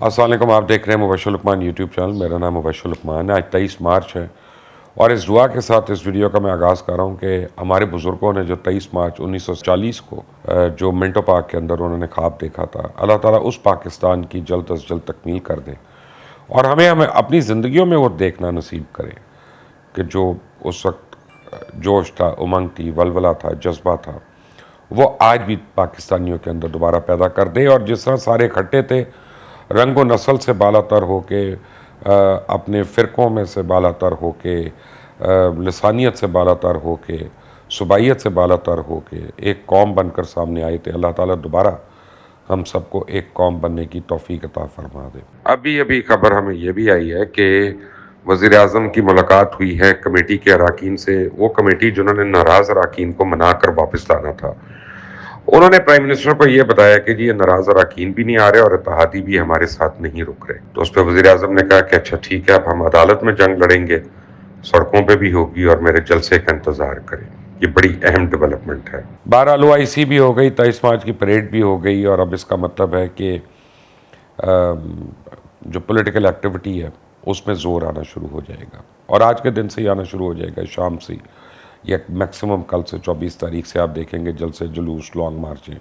السلام علیکم، آپ دیکھ رہے ہیں مبشر لقمان یوٹیوب چینل. میرا نام مبشر لقمان ہے. آج 23 مارچ ہے اور اس دعا کے ساتھ اس ویڈیو کا میں آغاز کر رہا ہوں کہ ہمارے بزرگوں نے جو 23 مارچ 1940 کو جو منٹو پارک کے اندر انہوں نے خواب دیکھا تھا، اللہ تعالیٰ اس پاکستان کی جلد از جلد تکمیل کر دے اور ہمیں اپنی زندگیوں میں وہ دیکھنا نصیب کرے کہ جو اس وقت جوش تھا، امنگ تھی، ولولہ تھا، جذبہ تھا، وہ آج بھی پاکستانیوں کے اندر دوبارہ پیدا کر دے. اور جس طرح سارے اکٹھے تھے، رنگ و نسل سے بالا تر ہو کے، اپنے فرقوں میں سے بالا تر ہو کے، لسانیت سے بالا تر ہو کے، صوبائیت سے بالا تر ہو کے ایک قوم بن کر سامنے آئے تھے. اللہ تعالیٰ دوبارہ ہم سب کو ایک قوم بننے کی توفیق عطا فرما دے. ابھی خبر ہمیں یہ بھی آئی ہے کہ وزیر اعظم کی ملاقات ہوئی ہے کمیٹی کے اراکین سے. وہ کمیٹی جنہوں نے ناراض اراکین کو منا کر واپس لانا تھا، انہوں نے پرائم منسٹر کو یہ بتایا کہ جی یہ ناراض اراکین بھی نہیں آ رہے اور اتحادی بھی ہمارے ساتھ نہیں رک رہے. تو اس پہ وزیر اعظم نے کہا کہ اچھا ٹھیک ہے، اب ہم عدالت میں جنگ لڑیں گے، سڑکوں پہ بھی ہوگی اور میرے جلسے کا انتظار کریں. یہ بڑی اہم ڈیولپمنٹ ہے. 12 بھی ہو گئی، 23 مارچ کی پریڈ بھی ہو گئی، اور اب اس کا مطلب ہے کہ جو پولیٹیکل ایکٹیویٹی ہے اس میں زور آنا شروع ہو جائے گا، اور آج کے دن سے ہی آنا شروع ہو جائے گا، شام سے یا میکسیمم کل سے 24 تاریخ سے آپ دیکھیں گے جلسے، جلوس، لانگ مارچیں،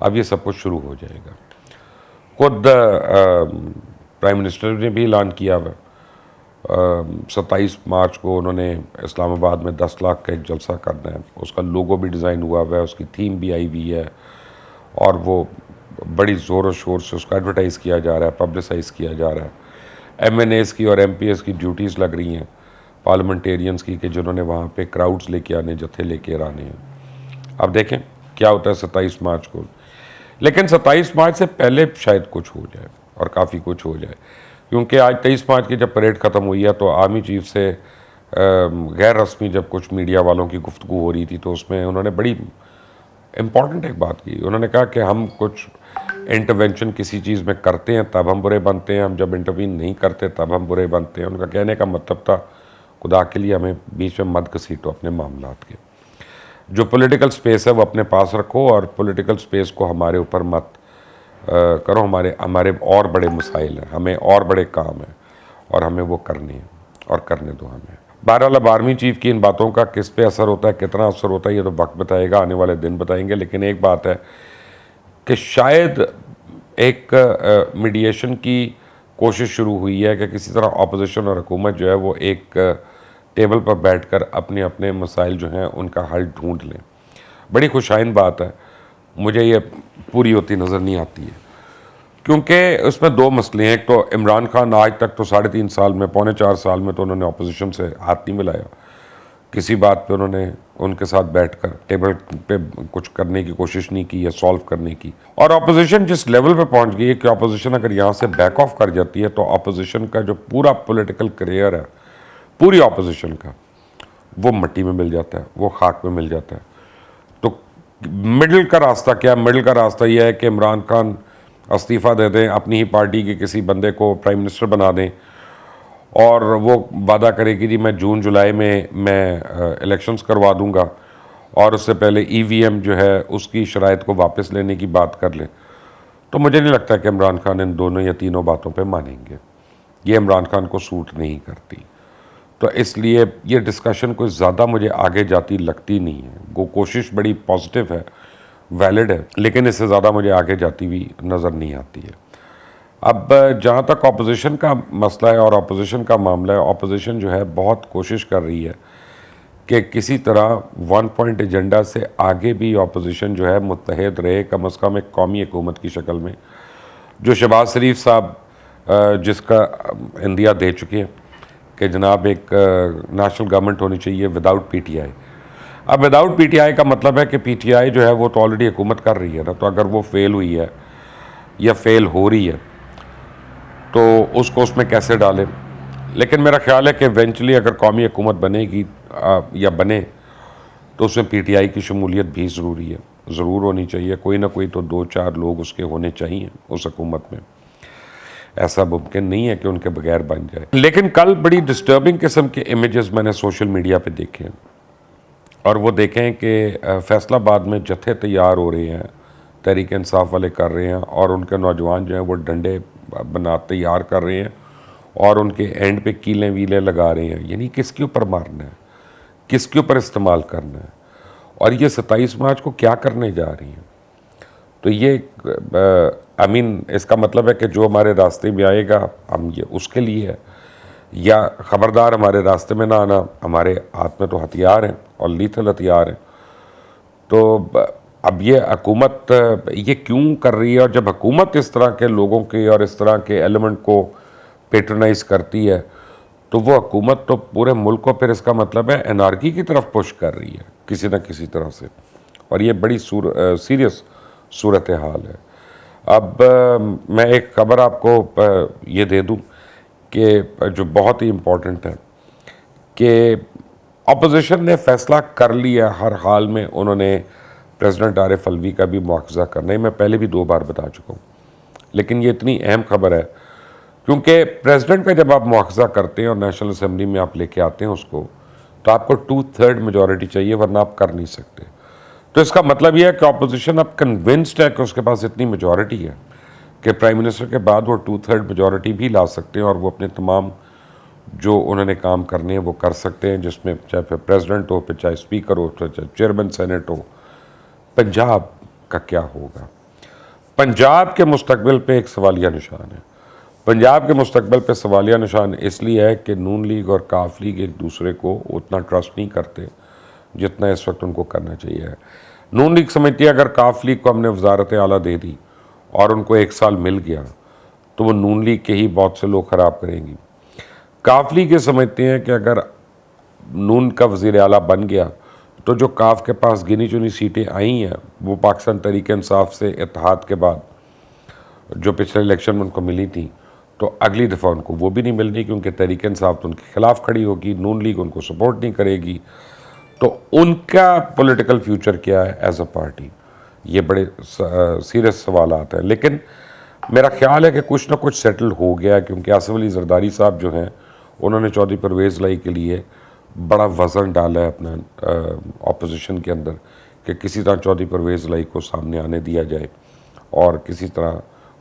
اب یہ سب کچھ شروع ہو جائے گا. خود پرائم منسٹر نے بھی اعلان کیا ہوا 27 مارچ کو انہوں نے اسلام آباد میں 10 لاکھ کا ایک جلسہ کرنا ہے. اس کا لوگو بھی ڈیزائن ہوا ہوا ہے، اس کی تھیم بھی آئی ہوئی ہے، اور وہ بڑی زور و شور سے اس کو ایڈورٹائز کیا جا رہا ہے، پبلسائز کیا جا رہا ہے. ایم این ایز کی اور ایم پی ایز کی ڈیوٹیز لگ رہی ہیں پارلیمنٹیرینز کی کہ جنہوں نے وہاں پہ کراؤڈز لے کے آنے، جتھے لے کے آنے ہیں. اب دیکھیں کیا ہوتا ہے 27 مارچ کو. لیکن 27 مارچ سے پہلے شاید کچھ ہو جائے، اور کافی کچھ ہو جائے، کیونکہ آج 23 مارچ کی جب پریڈ ختم ہوئی ہے تو آرمی چیف سے غیر رسمی جب کچھ میڈیا والوں کی گفتگو ہو رہی تھی تو اس میں انہوں نے بڑی امپورٹنٹ ایک بات کی. انہوں نے کہا کہ ہم کچھ انٹرونشن کسی چیز میں کرتے ہیں تب ہم برے بنتے ہیں، ہم جب انٹروین نہیں کرتے تب ہم برے بنتے ہیں. ان کا کہنے کا مطلب تھا خدا کے لیے ہمیں بیچ میں مت گھسیٹو اپنے معاملات کے. جو پولیٹیکل سپیس ہے وہ اپنے پاس رکھو، اور پولیٹیکل سپیس کو ہمارے اوپر مت کرو. ہمارے اور بڑے مسائل ہیں، ہمیں اور بڑے کام ہیں، اور ہمیں وہ کرنے ہیں، اور کرنے دو ہمیں. بہرحال اب آرمی چیف کی ان باتوں کا کس پہ اثر ہوتا ہے، کتنا اثر ہوتا ہے، یہ تو وقت بتائے گا، آنے والے دن بتائیں گے. لیکن ایک بات ہے کہ شاید ایک میڈیشن کی کوشش شروع ہوئی ہے کہ کسی طرح اپوزیشن اور حکومت جو ہے وہ ایک ٹیبل پر بیٹھ کر اپنے اپنے مسائل جو ہیں ان کا حل ڈھونڈ لیں. بڑی خوشائن بات ہے، مجھے یہ پوری ہوتی نظر نہیں آتی ہے، کیونکہ اس میں دو مسئلے ہیں. ایک تو عمران خان آج تک تو 3.5 سال میں، 4.25 سال میں تو انہوں نے اپوزیشن سے ہاتھ نہیں ملایا، کسی بات پہ انہوں نے ان کے ساتھ بیٹھ کر ٹیبل پہ کچھ کرنے کی کوشش نہیں کی ہے، سالو کرنے کی. اور اپوزیشن جس لیول پہ پہنچ گئی ہے کہ اپوزیشن اگر یہاں سے بیک آف کر جاتی ہے تو اپوزیشن کا جو پورا پولیٹیکل کریئر ہے، پوری اپوزیشن کا، وہ مٹی میں مل جاتا ہے، وہ خاک میں مل جاتا ہے. تو مڈل کا راستہ کیا؟ مڈل کا راستہ یہ ہے کہ عمران خان استعفیٰ دے دیں، اپنی ہی پارٹی کے کسی بندے کو پرائم منسٹر بنا دیں، اور وہ وعدہ کرے کہ جی میں جون جولائی میں الیکشنز کروا دوں گا، اور اس سے پہلے ای وی ایم جو ہے اس کی شرائط کو واپس لینے کی بات کر لیں. تو مجھے نہیں لگتا کہ عمران خان ان دونوں یا تینوں باتوں پہ مانیں گے. یہ عمران خان کو سوٹ نہیں کرتی. تو اس لیے یہ ڈسکشن کوئی زیادہ مجھے آگے جاتی لگتی نہیں ہے. وہ کوشش بڑی پازیٹیو ہے، ویلڈ ہے، لیکن اس سے زیادہ مجھے آگے جاتی ہوئی نظر نہیں آتی ہے. اب جہاں تک اپوزیشن کا مسئلہ ہے اور اپوزیشن کا معاملہ ہے، اپوزیشن جو ہے بہت کوشش کر رہی ہے کہ کسی طرح 1 پوائنٹ ایجنڈا سے آگے بھی اپوزیشن جو ہے متحد رہے، کم از کم ایک قومی حکومت کی شکل میں، جو شہباز شریف صاحب جس کا عندیہ دے چکے ہیں کہ جناب ایک نیشنل گورنمنٹ ہونی چاہیے وداؤٹ پی ٹی آئی. اب وداؤٹ پی ٹی آئی کا مطلب ہے کہ پی ٹی آئی جو ہے وہ تو آلریڈی حکومت کر رہی ہے نا. تو اگر وہ فیل ہوئی ہے یا فیل ہو رہی ہے تو اس کو اس میں کیسے ڈالیں. لیکن میرا خیال ہے کہ ایونچولی اگر قومی حکومت بنے گی یا بنے تو اس میں پی ٹی آئی کی شمولیت بھی ضروری ہے، ضرور ہونی چاہیے. کوئی نہ کوئی تو 2-4 لوگ اس کے ہونے چاہیے اس حکومت میں. ایسا ممکن نہیں ہے کہ ان کے بغیر بن جائے. لیکن کل بڑی ڈسٹربنگ قسم کے امیجز میں نے سوشل میڈیا پہ دیکھے ہیں، اور وہ دیکھیں کہ فیصل آباد میں جتھے تیار ہو رہے ہیں، تحریک انصاف والے کر رہے ہیں، اور ان کے نوجوان جو ہیں وہ ڈنڈے تیار کر رہے ہیں اور ان کے اینڈ پہ کیلیں ویلیں لگا رہے ہیں. یعنی کس کے اوپر مارنا ہے, کس کے اوپر استعمال کرنا ہے, اور یہ 27 مارچ کو کیا کرنے جا رہی ہیں. تو یہ اس کا مطلب ہے کہ جو ہمارے راستے میں آئے گا ہم یہ اس کے لیے ہے, یا خبردار ہمارے راستے میں نہ آنا. ہمارے ہاتھ میں تو ہتھیار ہیں اور لیتھل ہتھیار ہیں. تو اب یہ حکومت یہ کیوں کر رہی ہے, اور جب حکومت اس طرح کے لوگوں کے اور اس طرح کے ایلیمنٹ کو پیٹرنائز کرتی ہے تو وہ حکومت تو پورے ملک کو پھر اس کا مطلب ہے انارکی کی طرف پش کر رہی ہے کسی نہ کسی طرح سے, اور یہ بڑی سیریس صورتحال ہے. اب میں ایک خبر آپ کو یہ دے دوں کہ جو بہت ہی امپورٹنٹ ہے کہ اپوزیشن نے فیصلہ کر لیا ہر حال میں انہوں نے پریزیڈنٹ عارف الوی کا بھی مواخذہ کرنا ہے. میں پہلے بھی 2 بار بتا چکا ہوں, لیکن یہ اتنی اہم خبر ہے کیونکہ پریزیڈنٹ کا جب آپ مواخذہ کرتے ہیں اور نیشنل اسمبلی میں آپ لے کے آتے ہیں اس کو, تو آپ کو 2/3 میجورٹی چاہیے, ورنہ آپ کر نہیں سکتے. تو اس کا مطلب یہ ہے کہ اپوزیشن اب کنونسڈ ہے کہ اس کے پاس اتنی میجورٹی ہے کہ پرائم منسٹر کے بعد وہ 2/3 میجورٹی بھی لا سکتے ہیں اور وہ اپنے تمام جو انہوں نے کام کرنے ہیں وہ کر سکتے ہیں, جس میں چاہے پھر پریزیڈنٹ ہو, پھر چاہے اسپیکر ہو, چاہے چیئرمین سینٹ ہو. پنجاب کا کیا ہوگا؟ پنجاب کے مستقبل پہ ایک سوالیہ نشان ہے. پنجاب کے مستقبل پہ سوالیہ نشان اس لیے ہے کہ نون لیگ اور کاف لیگ ایک دوسرے کو اتنا ٹرسٹ نہیں کرتے جتنا اس وقت ان کو کرنا چاہیے. نون لیگ سمجھتی ہے اگر کاف لیگ کو ہم نے وزارت اعلیٰ دے دی اور ان کو 1 سال مل گیا تو وہ نون لیگ کے ہی بہت سے لوگ خراب کریں گی. کاف لیگ یہ سمجھتے ہیں کہ اگر نون کا وزیر اعلیٰ بن گیا تو جو کاف کے پاس گنی چنی سیٹیں آئی ہیں وہ پاکستان تحریک انصاف سے اتحاد کے بعد جو پچھلے الیکشن میں ان کو ملی تھیں, تو اگلی دفعہ ان کو وہ بھی نہیں ملنی کیونکہ تحریک انصاف تو ان کے خلاف کھڑی ہوگی, نون لیگ ان کو سپورٹ نہیں کرے گی. تو ان کا پولیٹیکل فیوچر کیا ہے ایز اے پارٹی؟ یہ بڑے سیریس سوالات ہیں. لیکن میرا خیال ہے کہ کچھ نہ کچھ سیٹل ہو گیا ہے کیونکہ آصف علی زرداری صاحب جو ہیں انہوں نے چودھری پرویز لائی کے لیے بڑا وزن ڈالا ہے اپنا اپوزیشن کے اندر کہ کسی طرح چودھری پرویز لائی کو سامنے آنے دیا جائے اور کسی طرح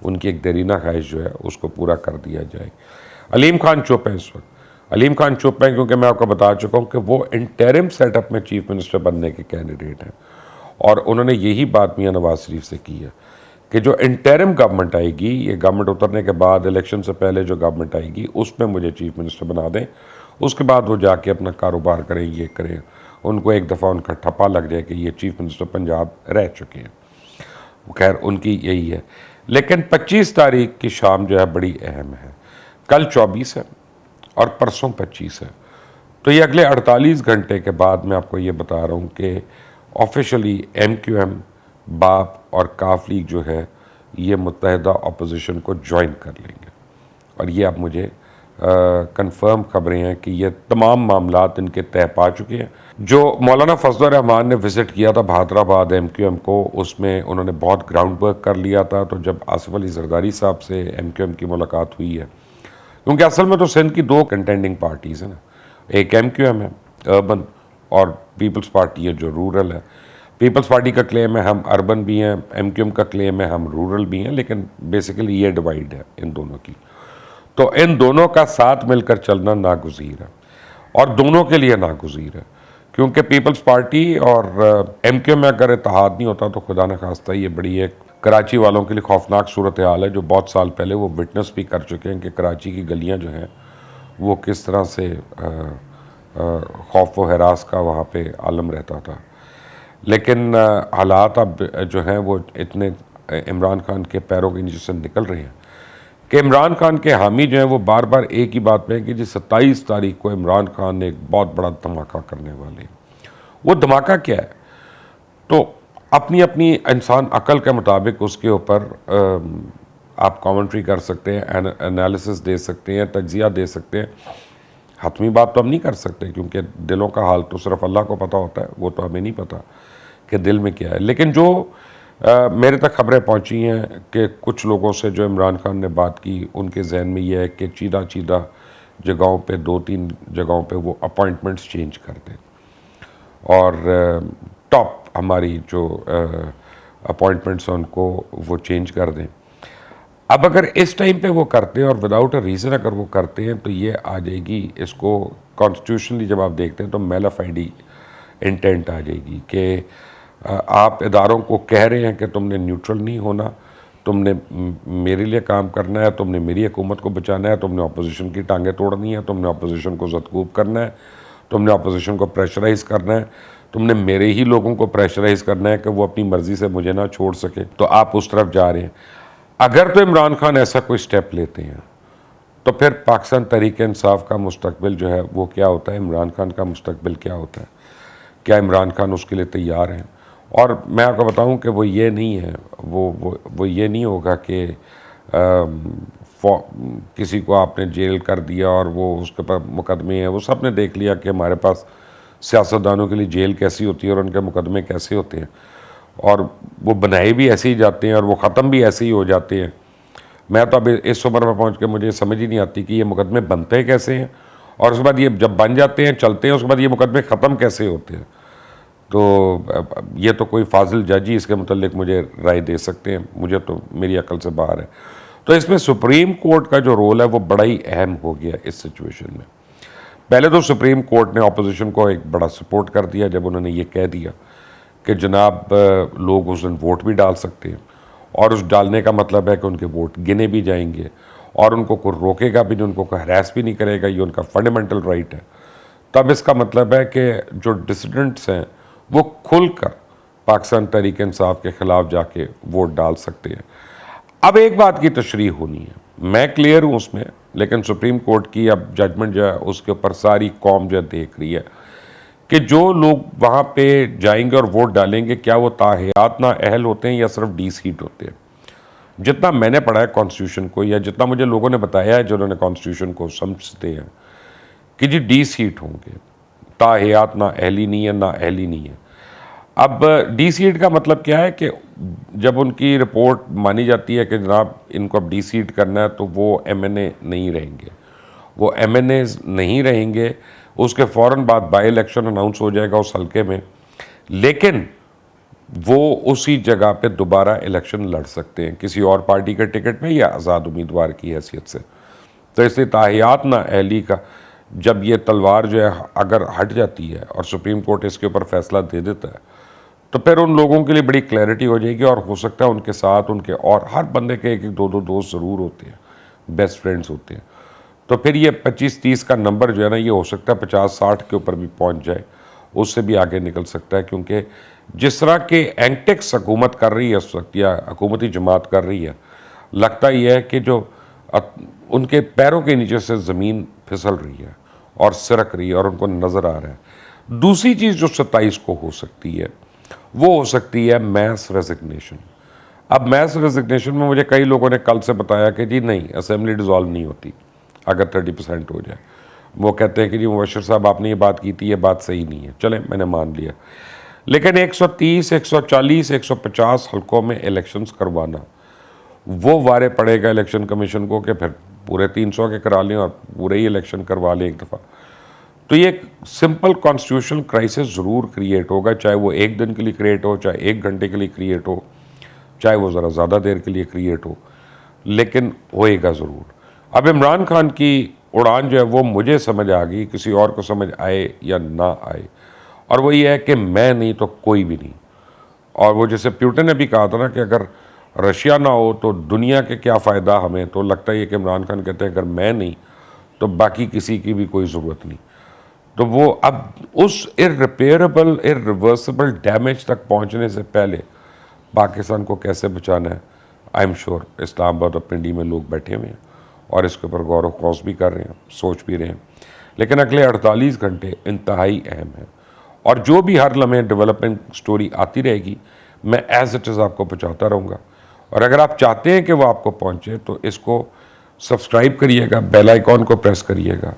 ان کی ایک دیرینہ خواہش جو ہے اس کو پورا کر دیا جائے. علیم خان چپ ہیں اس وقت. علیم خان چپ ہیں کیونکہ میں آپ کو بتا چکا ہوں کہ وہ انٹرم سیٹ اپ میں چیف منسٹر بننے کے کینڈیڈیٹ ہیں, اور انہوں نے یہی بات میاں نواز شریف سے کی ہے کہ جو انٹرم گورنمنٹ آئے گی, یہ گورنمنٹ اترنے کے بعد الیکشن سے پہلے جو گورنمنٹ آئے گی اس میں مجھے چیف منسٹر بنا دیں, اس کے بعد وہ جا کے اپنا کاروبار کریں, یہ کریں. ان کو ایک دفعہ ان کا ٹھپا لگ جائے کہ یہ چیف منسٹر پنجاب رہ چکے ہیں. خیر ان کی یہی ہے. لیکن 25 تاریخ کی شام جو ہے بڑی اہم ہے. کل 24 ہے اور پرسوں 25 ہے, تو یہ اگلے 48 گھنٹے کے بعد میں آپ کو یہ بتا رہا ہوں کہ آفیشلی ایم کیو ایم, باپ اور کاف لیگ جو ہے یہ متحدہ اپوزیشن کو جوائن کر لیں گے. اور یہ اب مجھے کنفرم خبریں ہیں کہ یہ تمام معاملات ان کے طے پا چکے ہیں. جو مولانا فضل الرحمان نے وزٹ کیا تھا بہادر آباد ایم کیو ایم کو, اس میں انہوں نے بہت گراؤنڈ ورک کر لیا تھا. تو جب آصف علی زرداری صاحب سے ایم کیو ایم کی ملاقات ہوئی ہے, کیونکہ اصل میں تو سندھ کی 2 کنٹینڈنگ پارٹیز ہیں نا, ایک ایم کیو ایم ہے اربن اور پیپلز پارٹی ہے جو رورل ہے. پیپلز پارٹی کا کلیم ہے ہم اربن بھی ہیں, ایم کیو ایم کا کلیم ہے ہم رورل بھی ہیں, لیکن بیسیکلی یہ ڈیوائیڈ ہے ان دونوں کی. تو ان دونوں کا ساتھ مل کر چلنا ناگزیر ہے, اور دونوں کے لیے ناگزیر ہے, کیونکہ پیپلز پارٹی اور ایم کیو ایم میں اگر اتحاد نہیں ہوتا تو خدا نخواستہ یہ بڑی ایک کراچی والوں کے لیے خوفناک صورتحال ہے, جو بہت سال پہلے وہ وٹنس بھی کر چکے ہیں کہ کراچی کی گلیاں جو ہیں وہ کس طرح سے خوف و ہراس کا وہاں پہ عالم رہتا تھا. لیکن حالات اب جو ہیں وہ اتنے عمران خان کے پیروں کے نیچے سے نکل رہے ہیں کہ عمران خان کے حامی جو ہیں وہ بار بار ایک ہی بات پہ ہیں کہ 27 تاریخ کو عمران خان نے ایک بہت بڑا دھماکہ کرنے والے ہیں. وہ دھماکہ کیا ہے؟ تو اپنی اپنی انسان عقل کے مطابق اس کے اوپر آپ کامنٹری کر سکتے ہیں, انالیسس دے سکتے ہیں, تجزیہ دے سکتے ہیں. حتمی بات تو ہم نہیں کر سکتے کیونکہ دلوں کا حال تو صرف اللہ کو پتہ ہوتا ہے, وہ تو ہمیں نہیں پتہ کہ دل میں کیا ہے. لیکن جو میرے تک خبریں پہنچی ہیں کہ کچھ لوگوں سے جو عمران خان نے بات کی, ان کے ذہن میں یہ ہے کہ چیدہ جگہوں پہ 2-3 جگہوں پہ وہ اپوائنٹمنٹس چینج کر دیں اور ٹاپ ہماری جو اپوائنٹمنٹس ہیں ان کو وہ چینج کر دیں. اب اگر اس ٹائم پہ وہ کرتے ہیں اور وداؤٹ اے ریزن اگر وہ کرتے ہیں تو یہ آ جائے گی، اس کو کانسٹیٹیوشنلی جب آپ دیکھتے ہیں تو میلافائڈی انٹینٹ آ جائے گی کہ آپ اداروں کو کہہ رہے ہیں کہ تم نے نیوٹرل نہیں ہونا، تم نے میرے لیے کام کرنا ہے، تم نے میری حکومت کو بچانا ہے، تم نے اپوزیشن کی ٹانگیں توڑنی ہے، تم نے اپوزیشن کو زدکوب کرنا ہے، تم نے اپوزیشن کو پریشرائز کرنا ہے، تم نے میرے ہی لوگوں کو پریشرائز کرنا ہے کہ وہ اپنی مرضی سے مجھے نہ چھوڑ سکے، تو آپ اس طرف جا رہے ہیں۔ اگر تو عمران خان ایسا کوئی سٹیپ لیتے ہیں تو پھر پاکستان تحریک انصاف کا مستقبل جو ہے وہ کیا ہوتا ہے، عمران خان کا مستقبل کیا ہوتا ہے، کیا عمران خان اس کے لیے تیار ہیں؟ اور میں آپ کو بتاؤں کہ وہ یہ نہیں ہے، وہ یہ نہیں ہوگا کہ کسی کو آپ نے جیل کر دیا اور وہ اس کے پاس مقدمے ہیں، وہ سب نے دیکھ لیا کہ ہمارے پاس سیاستدانوں کے لیے جیل کیسی ہوتی ہے اور ان کے مقدمے کیسے ہوتے ہیں، اور وہ بنائے بھی ایسے ہی جاتے ہیں اور وہ ختم بھی ایسے ہی ہو جاتے ہیں۔ میں تو اب اس عمر میں پہنچ کے مجھے سمجھ ہی نہیں آتی کہ یہ مقدمے بنتے کیسے ہیں، اور اس کے بعد یہ جب بن جاتے ہیں چلتے ہیں، اس کے بعد یہ مقدمے ختم کیسے ہوتے ہیں۔ تو یہ تو کوئی فاضل جج ہی اس کے متعلق مجھے رائے دے سکتے ہیں، مجھے تو میری عقل سے باہر ہے۔ تو اس میں سپریم کورٹ کا جو رول ہے وہ بڑا ہی اہم ہو گیا اس سچویشن میں۔ پہلے تو سپریم کورٹ نے اپوزیشن کو ایک بڑا سپورٹ کر دیا جب انہوں نے یہ کہہ دیا کہ جناب لوگ اس دن ووٹ بھی ڈال سکتے ہیں، اور اس ڈالنے کا مطلب ہے کہ ان کے ووٹ گنے بھی جائیں گے، اور ان کو کوئی روکے گا بھی نہیں، ان کو کوئی ہراس بھی نہیں کرے گا، یہ ان کا فنڈامنٹل رائٹ ہے۔ تب اس کا مطلب ہے کہ جو ڈسیڈنٹس ہیں وہ کھل کر پاکستان تحریک انصاف کے خلاف جا کے ووٹ ڈال سکتے ہیں۔ اب ایک بات کی تشریح ہونی ہے، میں کلیئر ہوں اس میں، لیکن سپریم کورٹ کی اب ججمنٹ جو ہے اس کے اوپر ساری قوم جو دیکھ رہی ہے کہ جو لوگ وہاں پہ جائیں گے اور ووٹ ڈالیں گے کیا وہ تاحیات نااہل ہوتے ہیں یا صرف ڈی سیٹ ہوتے ہیں۔ جتنا میں نے پڑھا ہے کانسٹیٹیوشن کو، یا جتنا مجھے لوگوں نے بتایا ہے جنہوں نے کانسٹیٹیوشن کو سمجھتے ہیں، کہ جی ڈی سیٹ ہوں گے، تاحیات نااہلی نہیں ہے، نااہلی نہیں ہے۔ اب ڈی سیٹ کا مطلب کیا ہے کہ جب ان کی رپورٹ مانی جاتی ہے کہ جناب ان کو اب ڈی سیٹ کرنا ہے تو وہ ایم این اے نہیں رہیں گے، وہ ایم این ایز نہیں رہیں گے، اس کے فوراً بعد بائی الیکشن اناؤنس ہو جائے گا اس حلقے میں، لیکن وہ اسی جگہ پہ دوبارہ الیکشن لڑ سکتے ہیں کسی اور پارٹی کے ٹکٹ میں یا آزاد امیدوار کی حیثیت سے۔ تو اس لیے تاحیات نااہلی کا جب یہ تلوار جو ہے اگر ہٹ جاتی ہے اور سپریم کورٹ اس کے اوپر فیصلہ دے دیتا ہے تو پھر ان لوگوں کے لیے بڑی کلیئرٹی ہو جائے گی، اور ہو سکتا ہے ان کے ساتھ ان کے اور ہر بندے کے ایک ایک دو دوست ضرور ہوتے ہیں، بیسٹ فرینڈز ہوتے ہیں، تو پھر یہ 25-30 کا نمبر جو ہے نا یہ ہو سکتا ہے 50-60 کے اوپر بھی پہنچ جائے، اس سے بھی آگے نکل سکتا ہے، کیونکہ جس طرح کے اینٹکس حکومت کر رہی ہے اس وقت یا حکومتی جماعت کر رہی ہے، لگتا یہ ہے کہ جو ان کے پیروں کے نیچے سے زمین پھسل رہی ہے اور سرک رہی ہے اور ان کو نظر آ رہا ہے۔ دوسری چیز جو 27 کو ہو سکتی ہے وہ ہو سکتی ہے میس ریزگنیشن۔ اب میس ریزگنیشن میں مجھے کئی لوگوں نے کل سے بتایا کہ جی نہیں، اسمبلی ڈیزالو نہیں ہوتی اگر 30% ہو جائے۔ وہ کہتے ہیں کہ جی مبشر صاحب آپ نے یہ بات کی تھی، یہ بات صحیح نہیں ہے، چلیں میں نے مان لیا، لیکن 130 140 150 حلقوں میں الیکشنز کروانا وہ وارے پڑے گا الیکشن کمیشن کو کہ پھر پورے 300 کے کرا لیں اور پورے ہی الیکشن کروا لیں ایک دفعہ۔ تو یہ ایک سمپل کانسٹیٹیوشنل کرائسس ضرور کریٹ ہوگا، چاہے وہ ایک دن کے لیے کریٹ ہو، چاہے 1 گھنٹے کے لیے کریٹ ہو، چاہے وہ ذرا زیادہ دیر کے لیے کریٹ ہو، لیکن ہوئے گا ضرور۔ اب عمران خان کی اڑان جو ہے وہ مجھے سمجھ آ گئی، کسی اور کو سمجھ آئے یا نہ آئے، اور وہ یہ ہے کہ میں نہیں تو کوئی بھی نہیں۔ اور وہ جیسے پیوٹن نے بھی کہا تھا نا کہ اگر رشیا نہ ہو تو دنیا کے کیا فائدہ ہمیں، تو لگتا ہے یہ کہ عمران خان کہتے ہیں اگر میں نہیں تو باقی کسی کی بھی کوئی ضرورت نہیں۔ تو وہ اب اس irreparable irreversible ڈیمیج تک پہنچنے سے پہلے پاکستان کو کیسے بچانا ہے، آئی ایم شیور اسلام آباد اور پنڈی میں لوگ بیٹھے ہوئے ہیں اور اس کے اوپر غور و خوض بھی کر رہے ہیں، سوچ بھی رہے ہیں، لیکن اگلے 48 گھنٹے انتہائی اہم ہیں، اور جو بھی ہر لمحے ڈیولپمنٹ سٹوری آتی رہے گی میں ایز اٹ از آپ کو پہنچاتا رہوں گا۔ اور اگر آپ چاہتے ہیں کہ وہ آپ کو پہنچے تو اس کو سبسکرائب کریے گا، بیل آئیکن کو پریس کریے گا،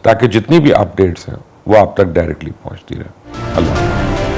تاکہ جتنی بھی اپڈیٹس ہیں وہ آپ تک ڈائریکٹلی پہنچتی رہے۔ اللہ حافظ۔